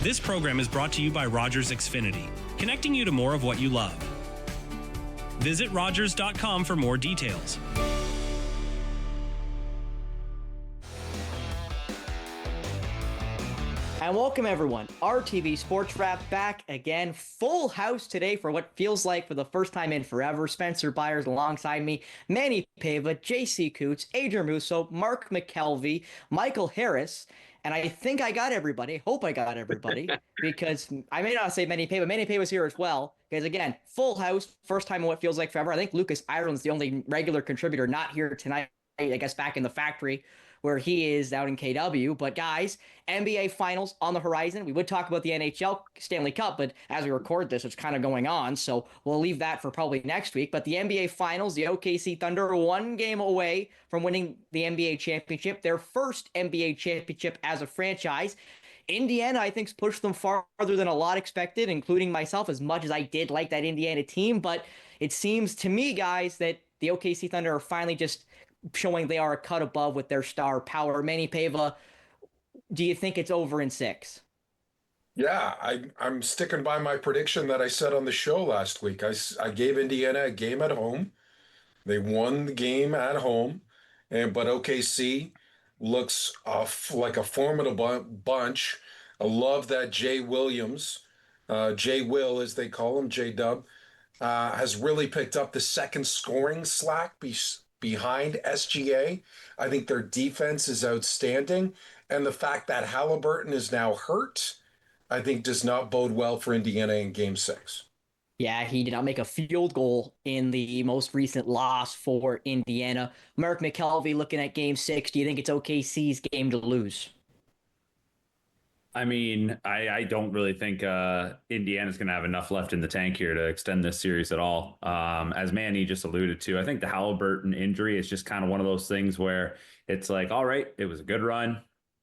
This program is brought to you by Rogers Xfinity, connecting you to more of what you love. Visit Rogers.com for more details. And welcome everyone, RTV Sports Rap back again. Full house today for what feels like for the first time in forever. Spencer Byers alongside me, Manny Pava, JC Coots, Adrian Musso, Mark McKelvey, Michael Harris, and I think I got everybody. Hope I got everybody because I may not say Manny Pava. Manny Pava's here as well because again, full house, first time in what feels like forever. I think Lucas Ireland's the only regular contributor not here tonight. I guess back in the factory where he is out in KW. But guys, NBA Finals on the horizon. We would talk about the NHL Stanley Cup, but as we record this, it's kind of going on. So we'll leave that for probably next week. But the NBA Finals, the OKC Thunder, one game away from winning the NBA championship, their first NBA championship as a franchise. Indiana, I think, pushed them farther than a lot expected, including myself, as much as I did like that Indiana team. But it seems to me, guys, that the OKC Thunder are finally just showing they are a cut above with their star power. Manny Pava, do you think it's over in 6? Yeah, I'm sticking by my prediction that I said on the show last week. I gave Indiana a game at home. They won the game at home, but OKC looks like a formidable bunch. I love that Jay Williams, Jay Will as they call him, J Dub, has really picked up the second scoring slack behind SGA. I think their defense is outstanding. And the fact that Halliburton is now hurt, I think does not bode well for Indiana in Game 6. Yeah, he did not make a field goal in the most recent loss for Indiana. Mark McKelvey, looking at Game 6, do you think it's OKC's game to lose? I mean, I don't really think Indiana's going to have enough left in the tank here to extend this series at all. As Manny just alluded to, I think the Halliburton injury is just kind of one of those things where it's like, all right, it was a good run.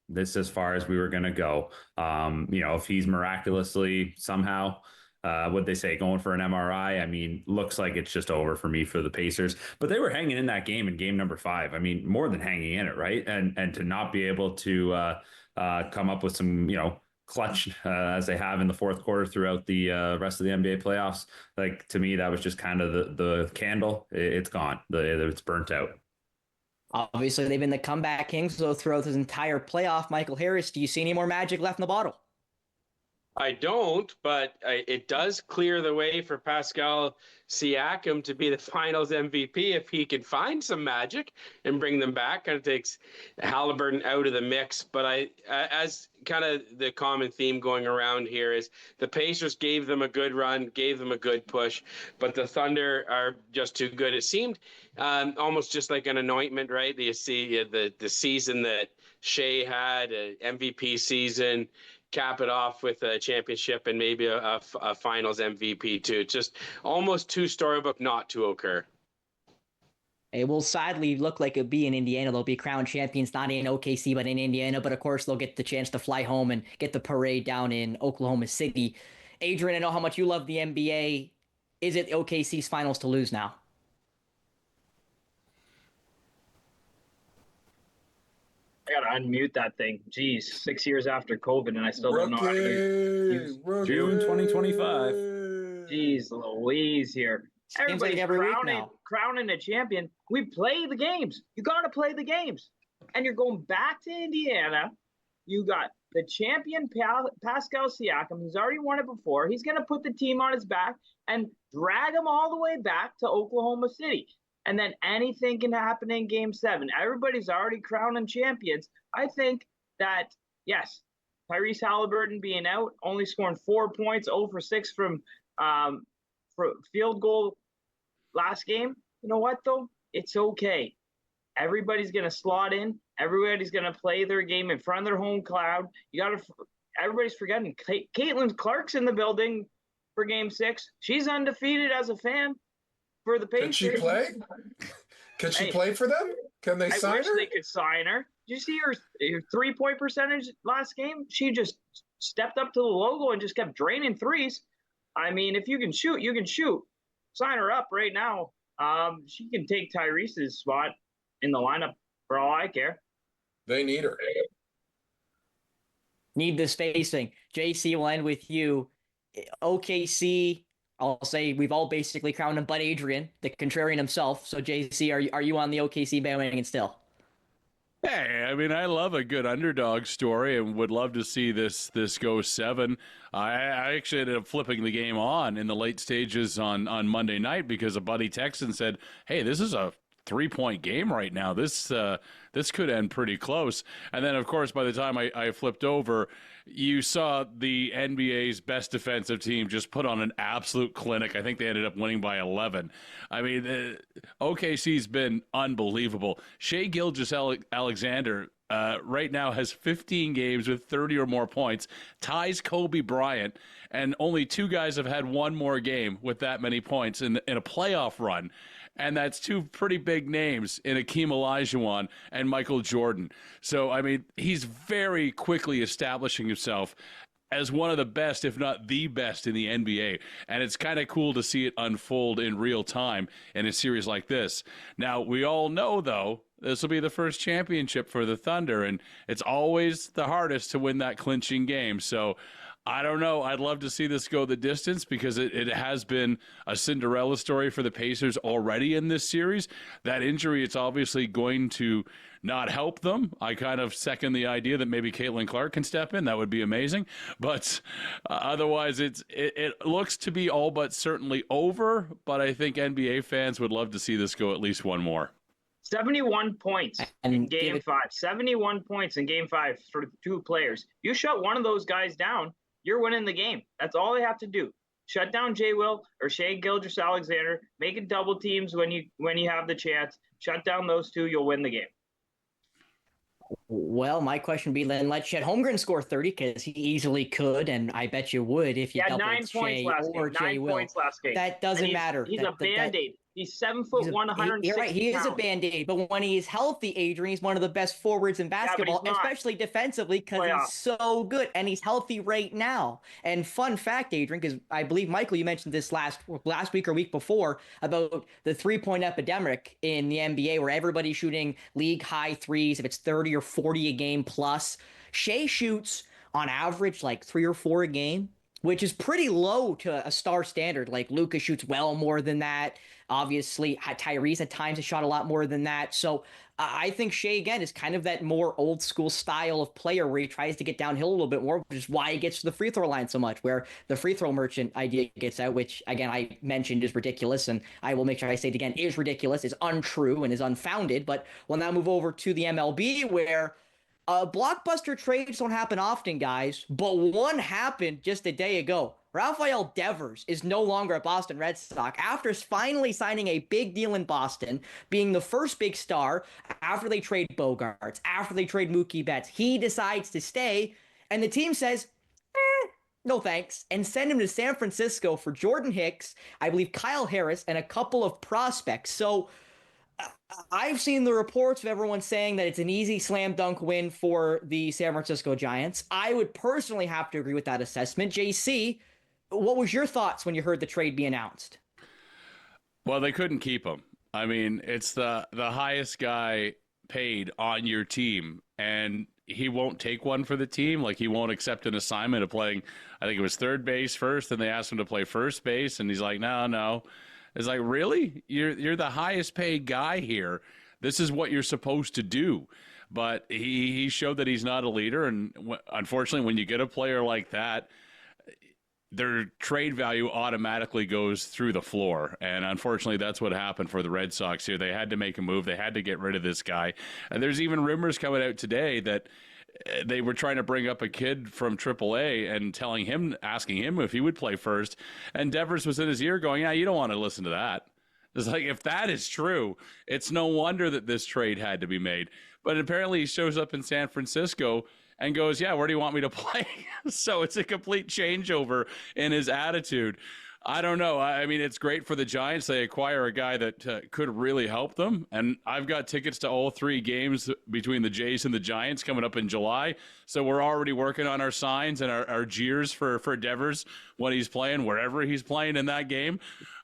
This is as far as we were going to go. If he's miraculously somehow, what they say, going for an MRI, I mean, looks like it's just over for me for the Pacers. But they were hanging in that game in game number 5. I mean, more than hanging in it, right? And to not be able to come up with some, clutch as they have in the fourth quarter throughout the rest of the NBA playoffs. Like, to me, that was just kind of the candle. It's gone. It's burnt out. Obviously, they've been the comeback kings throughout this entire playoff. Michael Harris, do you see any more magic left in the bottle? I don't, but it does clear the way for Pascal Siakam to be the Finals MVP if he can find some magic and bring them back. Kind of takes Halliburton out of the mix. But as kind of the common theme going around here is the Pacers gave them a good run, gave them a good push, but the Thunder are just too good. It seemed almost just like an anointment, right? You see the season that Shea had, an MVP season, cap it off with a championship and maybe a finals MVP too. Just almost too storybook not to occur. It will sadly look like it'll be in Indiana. They'll be crowned champions, not in OKC, but in Indiana. But of course, they'll get the chance to fly home and get the parade down in Oklahoma City. Adrian, I know how much you love the NBA. Is it OKC's finals to lose now? I gotta unmute that thing. Jeez, 6 years after COVID, and I still don't know how to use June 2025. Jeez Louise here. Everybody's like every week now. crowning a champion. We play the games. You gotta play the games. And you're going back to Indiana. You got the champion Pascal Siakam. He's already won it before. He's gonna put the team on his back and drag them all the way back to Oklahoma City. And then anything can happen in Game 7. Everybody's already crowning champions. I think that, yes, Tyrese Halliburton being out, only scoring 4 points, 0 for 6 from field goal last game. You know what, though? It's okay. Everybody's going to slot in. Everybody's going to play their game in front of their home crowd. Everybody's forgetting. Caitlin Clark's in the building for Game 6. She's undefeated as a fan. For the Pacers. Can she play? Can she play for them? Can they sign her? I wish they could sign her. Did you see her 3-point percentage last game? She just stepped up to the logo and just kept draining threes. I mean, if you can shoot, you can shoot. Sign her up right now. She can take Tyrese's spot in the lineup for all I care. They need her. Need the spacing. JC, will end with you. OKC, I'll say we've all basically crowned him Bud Adrian, the contrarian himself. So JC, are you on the OKC bandwagon still? Hey, I mean, I love a good underdog story and would love to see this go 7. I actually ended up flipping the game on in the late stages on Monday night because a buddy texted and said, "Hey, this is a 3-point game right now. This could end pretty close." And then, of course, by the time I flipped over, you saw the NBA's best defensive team just put on an absolute clinic. I think they ended up winning by 11. I mean, OKC's been unbelievable. Shai Gilgeous-Alexander right now has 15 games with 30 or more points, ties Kobe Bryant, and only 2 guys have had one more game with that many points in a playoff run. And that's 2 pretty big names in Akeem Olajuwon and Michael Jordan. So, I mean, he's very quickly establishing himself as one of the best, if not the best, in the NBA. And it's kind of cool to see it unfold in real time in a series like this. Now, we all know, though, this will be the first championship for the Thunder, and it's always the hardest to win that clinching game. So, I don't know. I'd love to see this go the distance because it has been a Cinderella story for the Pacers already in this series. That injury, it's obviously going to not help them. I kind of second the idea that maybe Caitlin Clark can step in. That would be amazing. But otherwise, it looks to be all but certainly over. But I think NBA fans would love to see this go at least one more. 71 points in game 5. 71 points in game 5 for 2 players. You shut one of those guys down, you're winning the game. That's all they have to do. Shut down J. Will or Shai Gilgeous-Alexander. Make it double teams when you have the chance. Shut down those 2, you'll win the game. Well, my question would be then let Chet Holmgren score 30 because he easily could, and I bet you would if you had doubled 9 points Shai last or game. J. 9 Will. points last game. That doesn't matter. He's a Band-Aid. He's 7'1", 160 You're right. He is a Band-Aid, but when he's healthy, Adrian, he's one of the best forwards in basketball, especially defensively, because he's so good, and he's healthy right now. And fun fact, Adrian, because I believe, Michael, you mentioned this last week or week before about the 3-point epidemic in the NBA, where everybody's shooting league-high threes, if it's 30 or 40 a game plus. Shai shoots, on average, like 3 or 4 a game, which is pretty low to a star standard. Like Luka shoots well more than that. Obviously, Tyrese at times has shot a lot more than that. So I think Shai, again, is kind of that more old school style of player where he tries to get downhill a little bit more, which is why he gets to the free throw line so much, where the free throw merchant idea gets out, which, again, I mentioned is ridiculous. And I will make sure I say it again, is ridiculous, is untrue, and is unfounded. But we'll now move over to the MLB, where blockbuster trades don't happen often, guys, but one happened just a day ago. Rafael Devers is no longer a Boston Red Sox after finally signing a big deal in Boston, being the first big star after they trade Bogarts, after they trade Mookie Betts. He decides to stay, and the team says, no thanks, and send him to San Francisco for Jordan Hicks, I believe Kyle Harris, and a couple of prospects. So I've seen the reports of everyone saying that it's an easy slam dunk win for the San Francisco Giants. I would personally have to agree with that assessment. JC, what was your thoughts when you heard the trade be announced? Well, they couldn't keep him. I mean, it's the highest guy paid on your team, and he won't take one for the team. Like, he won't accept an assignment of playing, I think it was third base first, and they asked him to play first base, and he's like, no. It's like, really? You're the highest paid guy here. This is what you're supposed to do. But he showed that he's not a leader, and unfortunately, when you get a player like that, their trade value automatically goes through the floor. And unfortunately, that's what happened for the Red Sox here. They had to make a move. They had to get rid of this guy. And there's even rumors coming out today that they were trying to bring up a kid from AAA and asking him if he would play first. And Devers was in his ear going, yeah, you don't want to listen to that. It's like, if that is true, it's no wonder that this trade had to be made. But apparently he shows up in San Francisco and goes, yeah, where do you want me to play? So it's a complete changeover in his attitude. I don't know. I mean, it's great for the Giants. They acquire a guy that could really help them. And I've got tickets to all 3 games between the Jays and the Giants coming up in July. So we're already working on our signs and our jeers for Devers when he's playing, wherever he's playing in that game.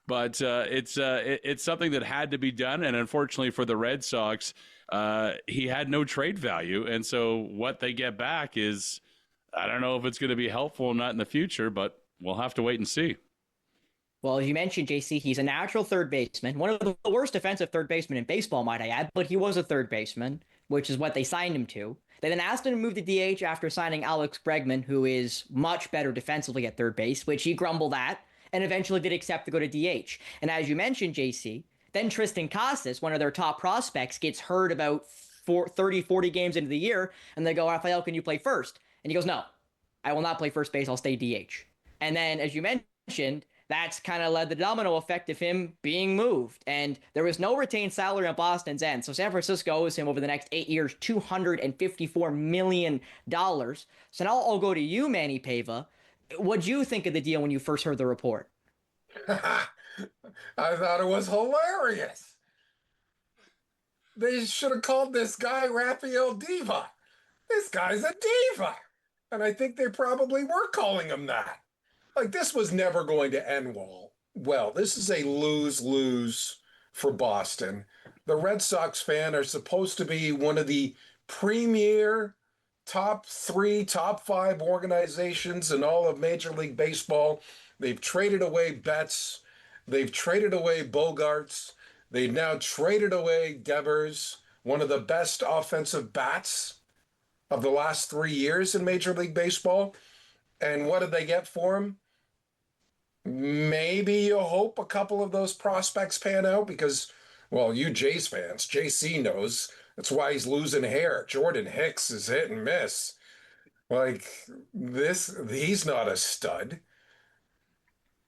But it's something that had to be done. And unfortunately for the Red Sox, he had no trade value. And so what they get back is I don't know if it's going to be helpful or not in the future, but we'll have to wait and see. Well, as you mentioned, JC, he's a natural third baseman, one of the worst defensive third basemen in baseball, might I add, but he was a third baseman, which is what they signed him to. They then asked him to move to DH after signing Alex Bregman, who is much better defensively at third base, which he grumbled at, and eventually did accept to go to DH. And as you mentioned, JC, then Tristan Casas, one of their top prospects, gets hurt about 30, 40 games into the year, and they go, Rafael, can you play first? And he goes, no, I will not play first base, I'll stay DH. And then, as you mentioned, that's kind of led the domino effect of him being moved. And there was no retained salary on Boston's end. So San Francisco owes him over the next 8 years $254 million. So now I'll go to you, Manny Pava. What'd you think of the deal when you first heard the report? I thought it was hilarious. They should have called this guy Rafael Diva. This guy's a diva. And I think they probably were calling him that. Like, this was never going to end well. This is a lose-lose for Boston. The Red Sox fan are supposed to be one of the premier top 3, top 5 organizations in all of Major League Baseball. They've traded away Betts. They've traded away Bogarts. They've now traded away Devers, one of the best offensive bats of the last 3 years in Major League Baseball. And what did they get for him? Maybe you hope a couple of those prospects pan out because, well, you Jays fans, JC knows that's why he's losing hair. Jordan Hicks is hit and miss. Like this, he's not a stud.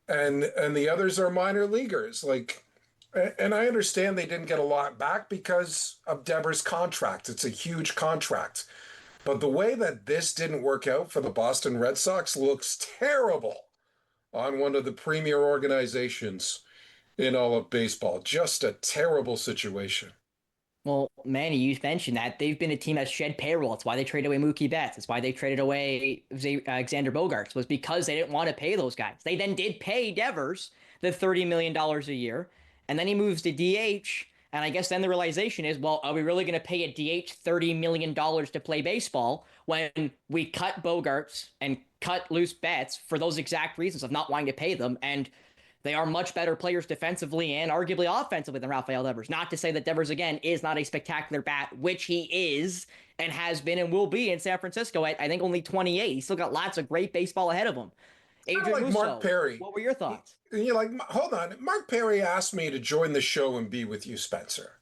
And the others are minor leaguers. Like, and I understand they didn't get a lot back because of Devers' contract. It's a huge contract. But the way that this didn't work out for the Boston Red Sox looks terrible on one of the premier organizations in all of baseball. Just a terrible situation. Well, Manny, you mentioned that they've been a team that's shed payroll. It's why they traded away Mookie Betts. It's why they traded away Alexander Bogaerts, was because they didn't want to pay those guys. They then did pay Devers the $30 million a year, and then he moves to DH. And I guess then the realization is, well, are we really going to pay a DH $30 million to play baseball when we cut Bogaerts and cut loose Betts for those exact reasons of not wanting to pay them? And they are much better players defensively and arguably offensively than Rafael Devers. Not to say that Devers, again, is not a spectacular bat, which he is and has been and will be in San Francisco at, I think, only 28. He's still got lots of great baseball ahead of him. Adrian like Musso, Mark Perry. What were your thoughts? You're like, hold on. Mark Perry asked me to join the show and be with you, Spencer.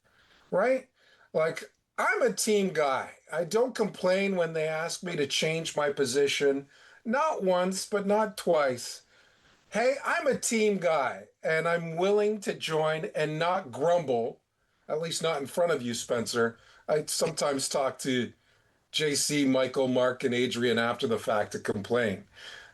Right? Like, I'm a team guy. I don't complain when they ask me to change my position. Not once, but not twice. Hey, I'm a team guy, and I'm willing to join and not grumble, at least not in front of you, Spencer. I sometimes talk to JC, Michael, Mark, and Adrian after the fact to complain.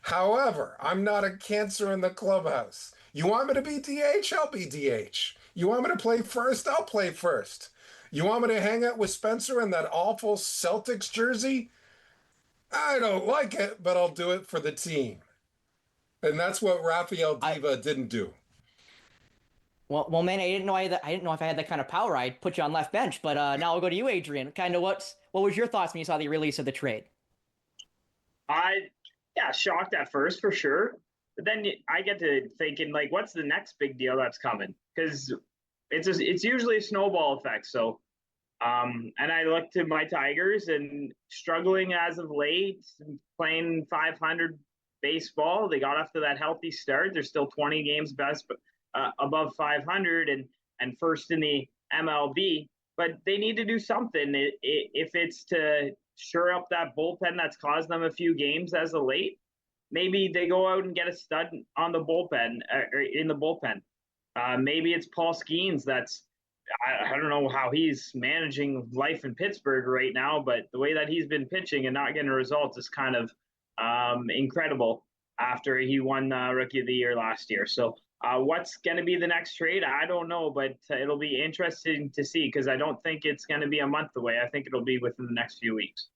However, I'm not a cancer in the clubhouse. You want me to be DH? I'll be DH. You want me to play first? I'll play first. You want me to hang out with Spencer in that awful Celtics jersey? I don't like it, but I'll do it for the team. And that's what Rafael Diva didn't do. Well, man, I didn't know if I had that kind of power. I'd put you on left bench. But now I'll go to you, Adrian. Kind of what was your thoughts when you saw the release of the trade? Shocked at first for sure. But then I get to thinking, like, what's the next big deal that's coming? Because it's usually a snowball effect. So, and I look to my Tigers and struggling as of late, playing 500 baseball. They got off to that healthy start. They're still 20 games best above 500 and first in the MLB. But they need to do something if it's to shore up that bullpen that's caused them a few games as of late. Maybe they go out and get a stud on the bullpen or in the bullpen. Maybe it's Paul Skeens. I don't know how he's managing life in Pittsburgh right now, but the way that he's been pitching and not getting results is kind of incredible after he won Rookie of the Year last year. So what's going to be the next trade? I don't know, but it'll be interesting to see because I don't think it's going to be a month away. I think it'll be within the next few weeks.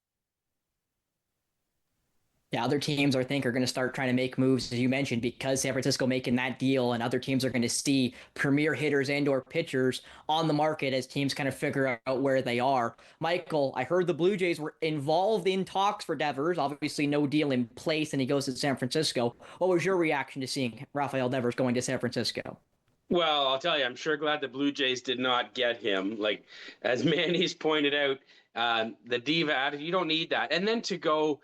Yeah, other teams I think are going to start trying to make moves, as you mentioned, because San Francisco making that deal, and other teams are going to see premier hitters and/or pitchers on the market as teams kind of figure out where they are. Michael, I heard the Blue Jays were involved in talks for Devers. Obviously, no deal in place, and he goes to San Francisco. What was your reaction to seeing Rafael Devers going to San Francisco? Well, I'll tell you, I'm sure glad the Blue Jays did not get him. Like, as Manny's pointed out, the diva attitude, you don't need that. And then to go,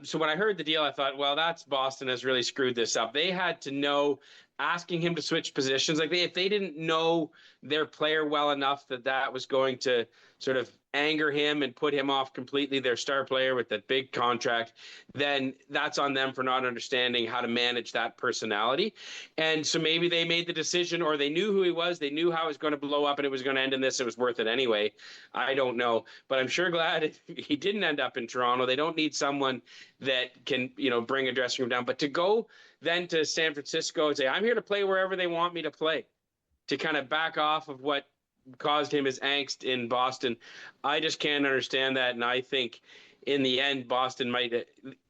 so when I heard the deal, I thought, well, that's Boston has really screwed this up. They had to know, asking him to switch positions, like if they didn't know their player well enough that that was going to sort of anger him and put him off completely, their star player with that big contract, then that's on them for not understanding how to manage that personality. And so maybe they made the decision, or they knew who he was, they knew how it was going to blow up and it was going to end in this, it was worth it anyway. I don't know, but I'm sure glad he didn't end up in Toronto. They don't need someone that can, bring a dressing room down. But to go then to San Francisco and say, I'm here to play wherever they want me to play, to kind of back off of what caused him his angst in Boston. I just can't understand that. And I think in the end, Boston might,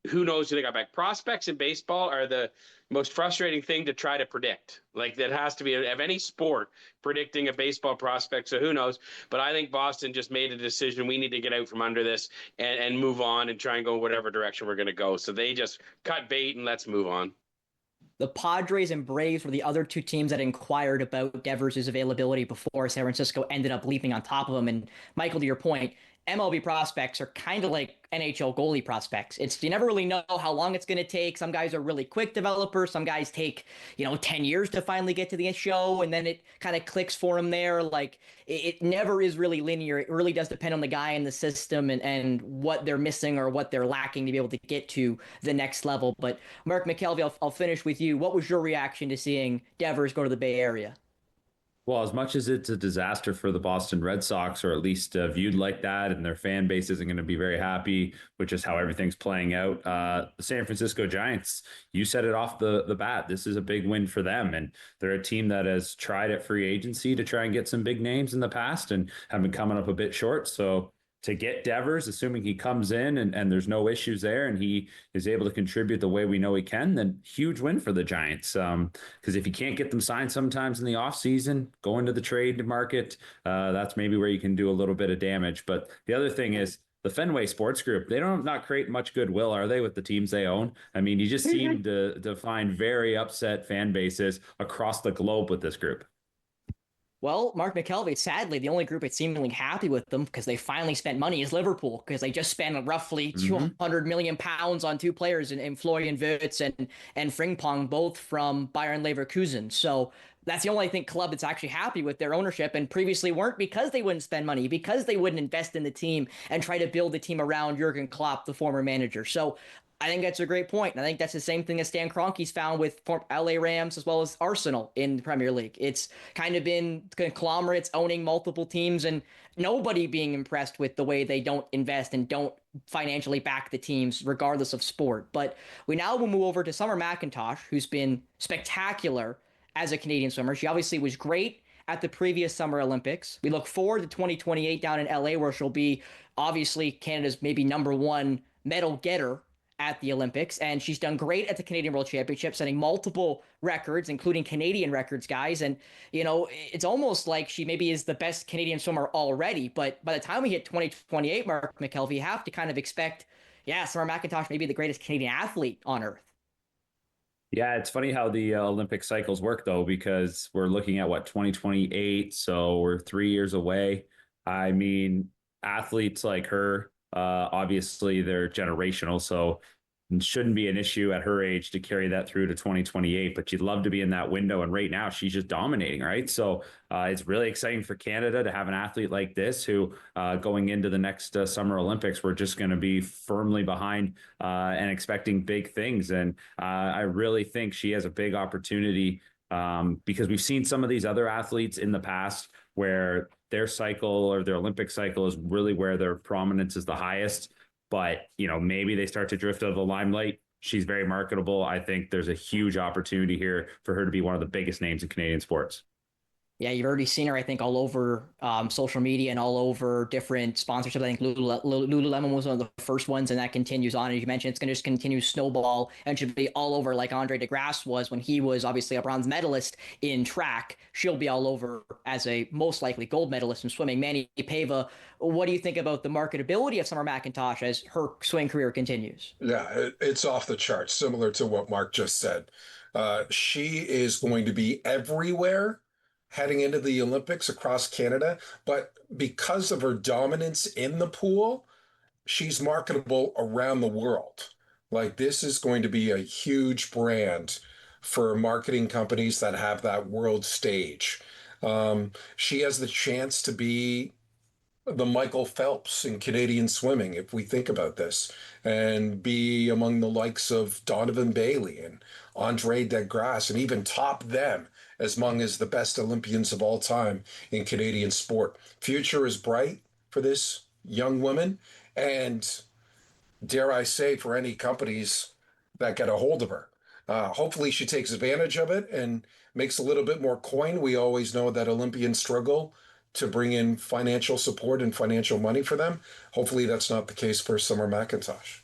who knows who they got back. Prospects in baseball are the most frustrating thing to try to predict. Like, that has to be of any sport, predicting a baseball prospect. So who knows? But I think Boston just made a decision. We need to get out from under this and move on and try and go whatever direction we're going to go. So they just cut bait and let's move on. The Padres and Braves were the other two teams that inquired about Devers' availability before San Francisco ended up leaping on top of him. And Michael, to your point, MLB prospects are kind of like NHL goalie prospects. You never really know how long it's going to take. Some guys are really quick developers. Some guys take, 10 years to finally get to the show, and then it kind of clicks for them there. Like, it never is really linear. It really does depend on the guy and the system and what they're missing or what they're lacking to be able to get to the next level. But Mark McKelvey, I'll finish with you. What was your reaction to seeing Devers go to the Bay Area? Well, as much as it's a disaster for the Boston Red Sox, or at least viewed like that, and their fan base isn't going to be very happy, which is how everything's playing out. The San Francisco Giants, you said it off the bat. This is a big win for them. And they're a team that has tried at free agency to try and get some big names in the past and have been coming up a bit short. So to get Devers, assuming he comes in and there's no issues there and he is able to contribute the way we know he can, then huge win for the Giants. Because if you can't get them signed sometimes in the offseason, go into the trade market, that's maybe where you can do a little bit of damage. But the other thing is, the Fenway Sports Group, they don't not create much goodwill, are they, with the teams they own? I mean, you just seem to find very upset fan bases across the globe with this group. Well, Mark McKelvey, sadly, the only group that's seemingly happy with them because they finally spent money is Liverpool, because they just spent roughly 200 million pounds on two players in Florian Wirtz and Frimpong, both from Bayern Leverkusen. So that's the only, I think, club that's actually happy with their ownership, and previously weren't, because they wouldn't spend money, because they wouldn't invest in the team and try to build the team around Jurgen Klopp, the former manager. So I think that's a great point. And I think that's the same thing that Stan Kroenke's found with LA Rams as well as Arsenal in the Premier League. It's kind of been conglomerates owning multiple teams and nobody being impressed with the way they don't invest and don't financially back the teams regardless of sport. But we now will move over to Summer McIntosh, who's been spectacular as a Canadian swimmer. She obviously was great at the previous Summer Olympics. We look forward to 2028 down in LA, where she'll be obviously Canada's maybe #1 medal getter at the Olympics, and she's done great at the Canadian World Championship, setting multiple records, including Canadian records, guys. And, it's almost like she maybe is the best Canadian swimmer already, but by the time we hit 2028, Mark McKelvey, you have to kind of expect, Summer McIntosh may be the greatest Canadian athlete on earth. Yeah, it's funny how the Olympic cycles work, though, because we're looking at 2028, so we're 3 years away. I mean, athletes like her, obviously they're generational, so it shouldn't be an issue at her age to carry that through to 2028, but you'd love to be in that window. And right now she's just dominating, right? So it's really exciting for Canada to have an athlete like this who going into the next Summer Olympics, we're just going to be firmly behind and expecting big things. And I really think she has a big opportunity because we've seen some of these other athletes in the past where their cycle or their Olympic cycle is really where their prominence is the highest. But, maybe they start to drift out of the limelight. She's very marketable. I think there's a huge opportunity here for her to be one of the biggest names in Canadian sports. Yeah, you've already seen her, I think, all over social media and all over different sponsorships. I think Lululemon was one of the first ones, and that continues on. As you mentioned, it's going to just continue snowball and should be all over like Andre DeGrasse was when he was obviously a bronze medalist in track. She'll be all over as a most likely gold medalist in swimming. Manny Pava, what do you think about the marketability of Summer McIntosh as her swimming career continues? Yeah, it's off the charts, similar to what Mark just said. She is going to be everywhere heading into the Olympics across Canada, but because of her dominance in the pool, she's marketable around the world. Like this is going to be a huge brand for marketing companies that have that world stage. She has the chance to be the Michael Phelps in Canadian swimming, if we think about this, and be among the likes of Donovan Bailey and Andre DeGrasse, and even top them as among as the best Olympians of all time in Canadian sport. Future is bright for this young woman, and dare I say, for any companies that get a hold of her. Hopefully, she takes advantage of it and makes a little bit more coin. We always know that Olympians struggle to bring in financial support and financial money for them. Hopefully, that's not the case for Summer McIntosh.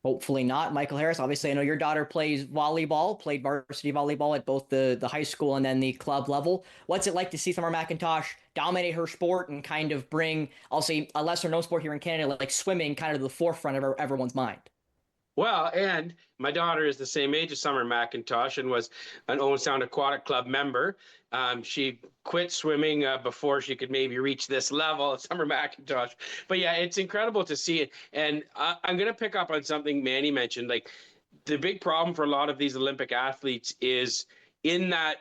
Hopefully not. Michael Harris, obviously, I know your daughter plays volleyball, played varsity volleyball at both the high school and then the club level. What's it like to see Summer McIntosh dominate her sport and kind of bring, I'll say, a lesser known sport here in Canada, like swimming, kind of to the forefront of everyone's mind? Well, and my daughter is the same age as Summer McIntosh and was an Owen Sound Aquatic Club member. She quit swimming before she could maybe reach this level at Summer McIntosh. But yeah, it's incredible to see it. And I'm going to pick up on something Manny mentioned. Like the big problem for a lot of these Olympic athletes is in that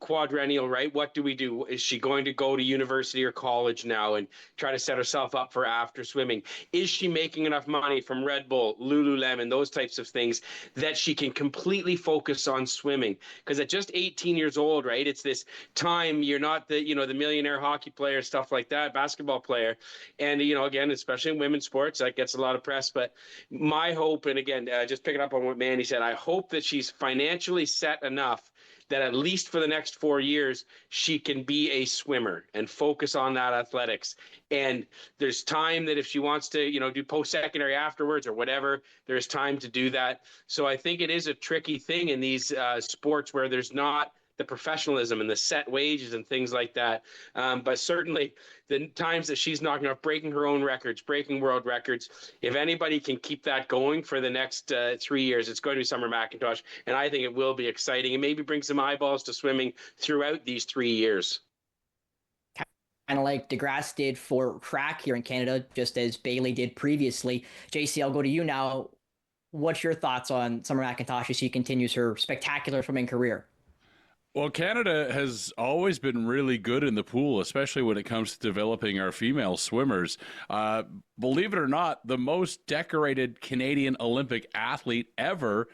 quadrennial, right? What do we do? Is she going to go to university or college now and try to set herself up for after swimming? Is she making enough money from Red Bull, Lululemon, those types of things that she can completely focus on swimming? Because at just 18 years old, right, it's this time you're not the, the millionaire hockey player, stuff like that, basketball player. And, again, especially in women's sports, that gets a lot of press. But my hope, and again, just picking up on what Manny said, I hope that she's financially set enough that at least for the next 4 years, she can be a swimmer and focus on that athletics. And there's time that if she wants to, do post-secondary afterwards or whatever, there's time to do that. So I think it is a tricky thing in these sports where there's not the professionalism and the set wages and things like that. But certainly the times that she's knocking off, breaking her own records, breaking world records, if anybody can keep that going for the next 3 years, it's going to be Summer McIntosh. And I think it will be exciting and maybe bring some eyeballs to swimming throughout these 3 years. Kind of like DeGrasse did for track here in Canada, just as Bailey did previously. JC, I'll go to you now. What's your thoughts on Summer McIntosh as she continues her spectacular swimming career? Well, Canada has always been really good in the pool, especially when it comes to developing our female swimmers. Believe it or not, the most decorated Canadian Olympic athlete ever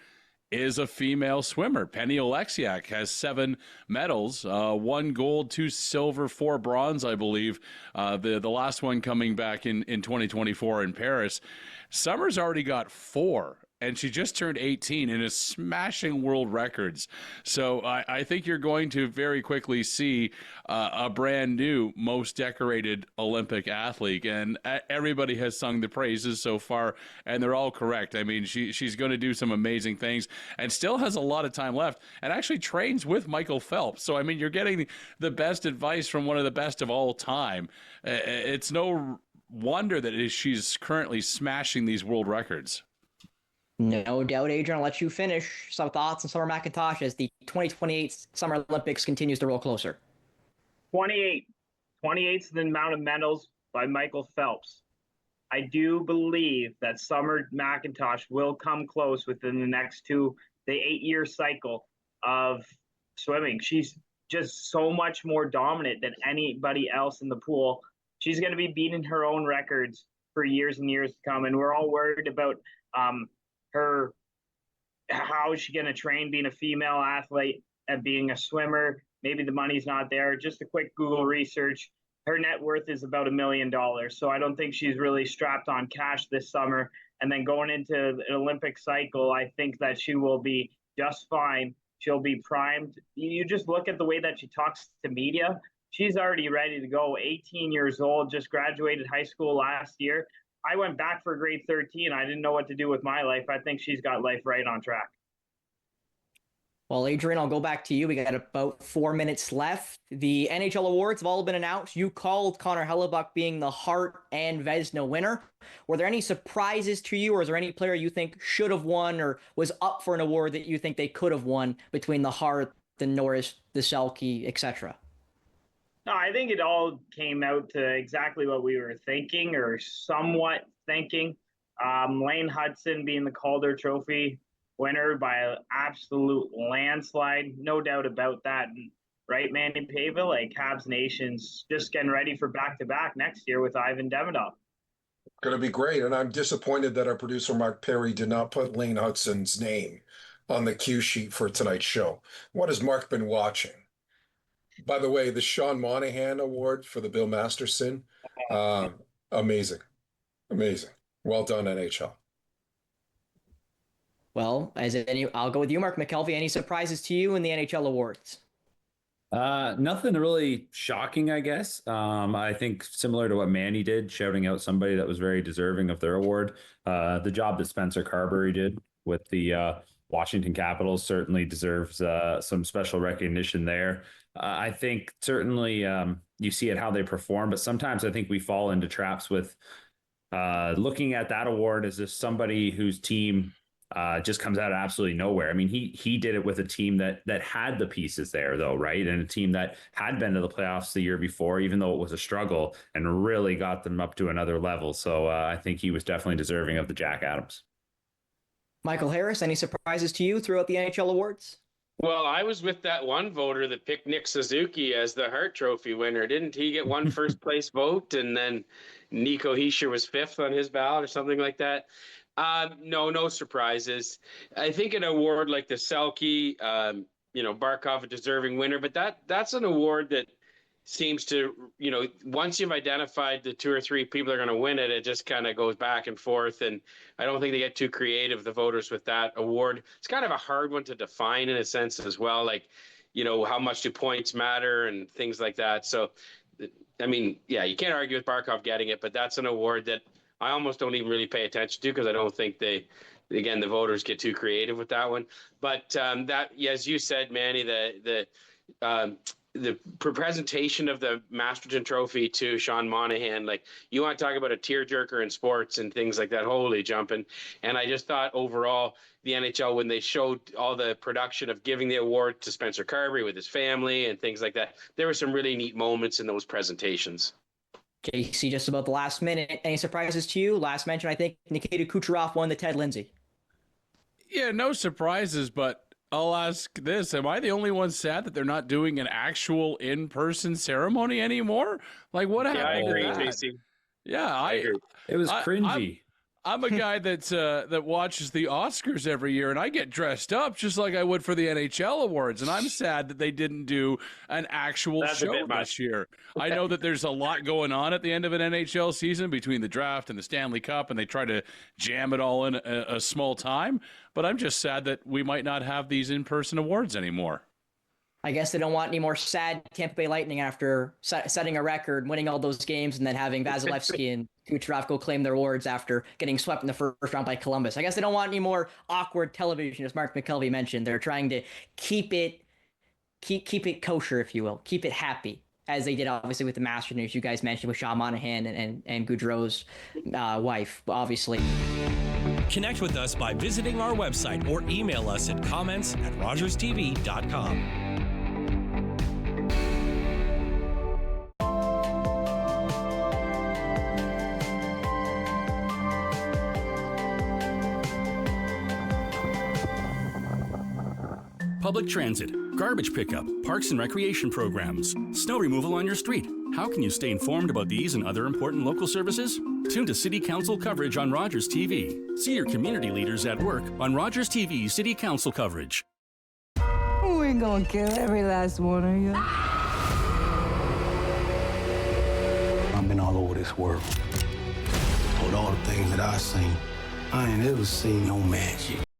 is a female swimmer. Penny Oleksiak has 7 medals, 1 gold, 2 silver, 4 bronze, I believe. The last one coming back in 2024 in Paris. Summer's already got 4. And she just turned 18 and is smashing world records. So I think you're going to very quickly see a brand new most decorated Olympic athlete. And everybody has sung the praises so far, and they're all correct. I mean, she's going to do some amazing things and still has a lot of time left and actually trains with Michael Phelps. So, I mean, you're getting the best advice from one of the best of all time. It's no wonder that she's currently smashing these world records. No doubt, Adrian. I'll let you finish some thoughts on Summer McIntosh as the 2028 Summer Olympics continues to roll closer. 28. 28 is the amount of medals by Michael Phelps. I do believe that Summer McIntosh will come close within the next the 8-year cycle of swimming. She's just so much more dominant than anybody else in the pool. She's going to be beating her own records for years and years to come. And we're all worried about how is she going to train being a female athlete and being a swimmer? Maybe the money's not there. Just a quick Google research. Her net worth is about $1 million. So I don't think she's really strapped on cash this summer. And then going into the Olympic cycle, I think that she will be just fine She'll be primed. You just look at the way that she talks to media. She's already ready to go. 18 years old, just graduated high school last year. I went back for grade 13. I didn't know what to do with my life. I think she's got life right on track. Well, Adrian, I'll go back to you. We got about 4 minutes left. The NHL awards have all been announced. You called Connor Hellebuck being the Hart and Vezina winner. Were there any surprises to you, or is there any player you think should have won or was up for an award that you think they could have won between the Hart, the Norris, the Selke, etc.? No, I think it all came out to exactly what we were thinking or somewhat thinking. Lane Hudson being the Calder Trophy winner by an absolute landslide, no doubt about that. Right, Manny Pava, like Habs Nation's just getting ready for back-to-back next year with Ivan Demidov. Going to be great, and I'm disappointed that our producer Mark Perry did not put Lane Hudson's name on the cue sheet for tonight's show. What has Mark been watching? By the way, the Sean Monahan Award for the Bill Masterson, amazing. Well done, NHL. Well, I'll go with you, Mark McKelvey. Any surprises to you in the NHL awards? Nothing really shocking, I guess. I think similar to what Manny did, shouting out somebody that was very deserving of their award. The job that Spencer Carberry did with the Washington Capitals certainly deserves some special recognition there. I think certainly you see it how they perform, but sometimes I think we fall into traps with looking at that award as if somebody whose team just comes out of absolutely nowhere. I mean, he did it with a team that had the pieces there, though, right? And a team that had been to the playoffs the year before, even though it was a struggle, and really got them up to another level. So I think he was definitely deserving of the Jack Adams. Michael Harris, any surprises to you throughout the NHL awards? Well, I was with that one voter that picked Nick Suzuki as the Hart Trophy winner. Didn't he get one first place vote, and then Nico Hischier was fifth on his ballot or something like that? No surprises. I think an award like the Selke, Barkov, a deserving winner, but that's an award that seems to, once you've identified the two or three people that are going to win it, it just kind of goes back and forth. And I don't think they get too creative, the voters, with that award. It's kind of a hard one to define in a sense as well. Like, how much do points matter and things like that. So, I mean, yeah, you can't argue with Barkov getting it, but that's an award that I almost don't even really pay attention to because I don't think the voters get too creative with that one. But as you said, Manny, the presentation of the Masterton Trophy to Sean Monahan, like, you want to talk about a tearjerker in sports and things like that, holy jumping. And I just thought overall, the NHL, when they showed all the production of giving the award to Spencer Carberry with his family and things like that, there were some really neat moments in those presentations. JC, just about the last minute. Any surprises to you? Last mention, I think Nikita Kucherov won the Ted Lindsay. Yeah, no surprises, but I'll ask this. Am I the only one sad that they're not doing an actual in-person ceremony anymore? Like, what happened? Yeah, I agree, to that? JC. Yeah, I agree. It was cringy. I'm a guy that watches the Oscars every year, and I get dressed up just like I would for the NHL awards. And I'm sad that they didn't do an actual show this year. I know that there's a lot going on at the end of an NHL season between the draft and the Stanley Cup, and they try to jam it all in a small time. But I'm just sad that we might not have these in-person awards anymore. I guess they don't want any more sad Tampa Bay Lightning after setting a record, winning all those games, and then having Vasilevsky and Kucherov go claim their awards after getting swept in the first round by Columbus. I guess they don't want any more awkward television, as Mark McKelvey mentioned. They're trying to keep it kosher, if you will, keep it happy, as they did obviously with the Masters, as you guys mentioned with Sean Monahan and Goudreau's wife, obviously. Connect with us by visiting our website or email us at comments@rogerstv.com. Public transit, garbage pickup, parks and recreation programs, snow removal on your street. How can you stay informed about these and other important local services? Tune to City Council coverage on Rogers TV. See your community leaders at work on Rogers TV City Council coverage. We ain't gonna kill every last one of you. I've been all over this world. With all the things that I've seen, I ain't ever seen no magic.